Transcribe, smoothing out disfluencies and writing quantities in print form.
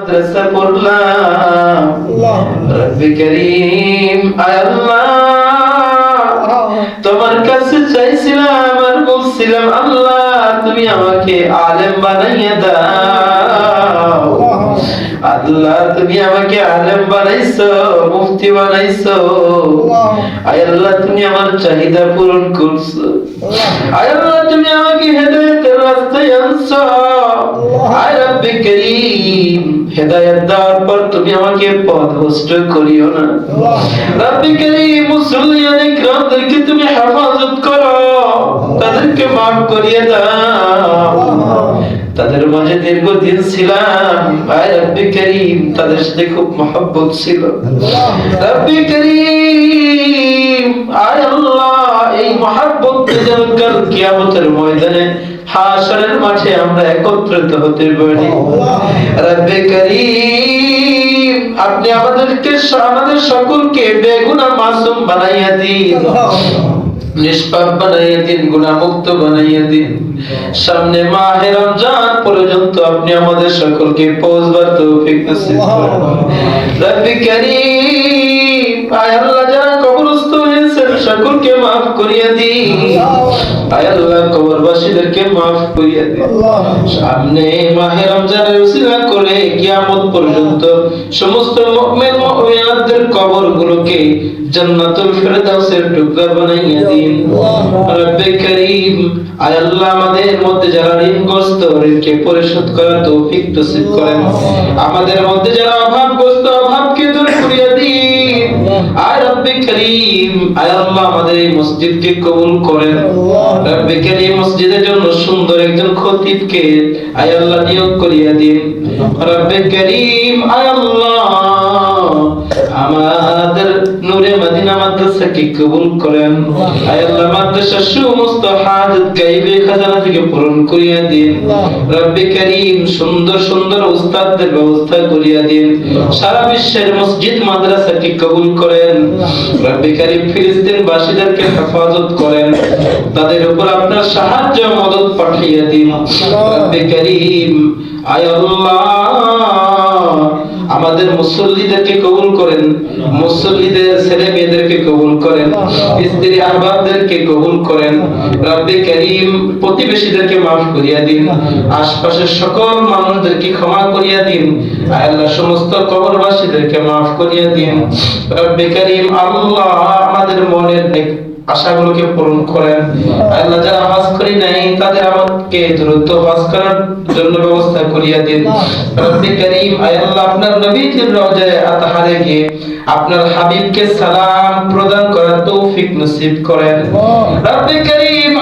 মাদ্রাসা পড়লাম রব্বি করিম আয় আল্লাহ তোমার কাছে চাইছিলাম আর বলছিলাম আল্লাহ তুমি আমাকে আলেম বানাইয়া দাও আল্লাহ তুমি আমাকে আলেম বানাইছো মুফতি বানাইছো আয় আল্লাহ তুমি আমার চাহিদা পূরণ করছো আয় আল্লাহ তুমি আমাকে হেদায়েতের রাস্তায় আনছো আয় রব্বি করিম হেদায়েত দেওয়ার পর তুমি আমাকে পথভ্রষ্ট করিও না রব্বি করিম মুসলিয়ানে কিরামদেরকে তুমি হেফাজত করো তাদেরকে মাফ করিয়ে দাও তাদের মাঝে দীর্ঘদিন ছিলাম আয় রব্বি করিম তাদের সাথে খুব মহব্বত ছিল রব্বি করিম আয় আল্লাহ এই মহব্বতকে যেন কাল কিয়ামতের ময়দানে হাশরের মাঠে আমরা একত্রিত হতে পারি রব্বি করিম আপনি আমাদেরকে আমাদের সকলকে বেগুনাহ মাসুম বানাইয়া দিন নিষ্পাপ বানাইয়া দিন গুনাহমুক্ত বানাইয়া দিন সামনে মাহে রমজান পর্যন্ত আপনি আমাদের সকলকে পৌঁছবার তৌফিক নসিব করুন রব্বি করিম আয় আল্লাহ যারা কবরস্থ হয়েছেন সকলকে maaf করিয়ে দিন আয় আল্লাহ কবরবাসীদেরকে maaf করিয়ে দিন সামনে মাহে রমজানের উসিলা করে কিয়ামত পর্যন্ত সমস্ত মুমিন মুমিনাতদের কবরগুলোকে জান্নাতুল ফেরদাউসের টুকরা বানাইয়া দিন রব্বি করিম আয় আল্লাহ আমাদের মধ্যে যারা ঋণগ্রস্ত ঋণকে পরিশোধ করার তৌফিক নসিব করেন আমাদের মধ্যে যারা অভাবগ্রস্ত অভাবকে দূর করিয়ে দিন আয় রব্বি করিম আয় আল্লাহ আমাদের এই মসজিদকে কবুল করেন রব্বি করিম মসজিদের জন্য সুন্দর একজন খতিবকে আয় আল্লাহ নিয়োগ করিয়ে দিন রব্বি করিম আয় আল্লাহ আমাদের নূরে মদিনা মাদ্রাসাকে কবুল করেন আয় আল্লাহ মাদ্রাসার সমস্ত হাজত গায়বে খাজানা থেকে পূরণ করিয়া দিন রব্বি করিম সুন্দর সুন্দর উস্তাদদের ব্যবস্থা করিয়া দিন সারা বিশ্বের মসজিদ মাদ্রাসাকে কবুল করেন রব্বি করিম ফিলিস্তিন বাসীদেরকে হেফাজত করেন তাদের উপর আপনার সাহায্য মদদ পাঠিয়ে দিন রব্বি করিম আয় আল্লাহ আমাদের মুসল্লিদেরকে কবুল করেন মুসল্লিদের ছেলে মেয়েদেরকে কবুল করেন স্ত্রী আহবাবদেরকে কবুল করেন রব্বি করিম প্রতিবেশীদেরকে maaf করিয়া দিন আশপাশের সকল মানুষদেরকে ক্ষমা করিয়া দিন আল্লাহ সমস্ত কবরবাসীদেরকে maaf করিয়া দিন রব্বি করিম আল্লাহ আমাদের মনের আশাগুলোকে পূরণ করেন আল্লাহ যারা হজ করি নাই তাদের আমাকে দ্রুত হজ করার জন্য ব্যবস্থা করিয়া দিন রব্বি করিম আয় আল্লাহ আপনার নবীজির রওজায়ে আতহারে গিয়ে আপনার হাবিবকে সালাম প্রদান করার তৌফিক নসিব করেন রব্বি করিম